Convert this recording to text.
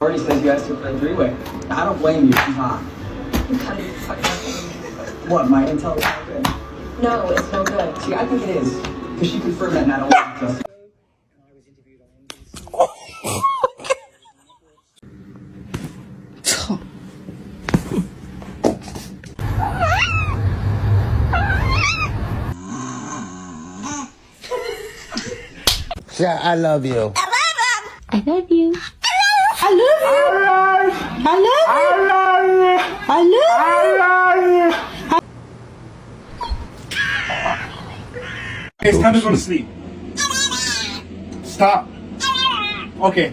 Already says you asked her for a three-way. I don't blame you. She's hot. You kind of fucking What, my intel is not good? No, it's no good. See, I think it is. Because she confirmed that not only just... Yeah, I love you. I love you. I love you. I love you. I love you. It's time to go to sleep. Stop. Okay.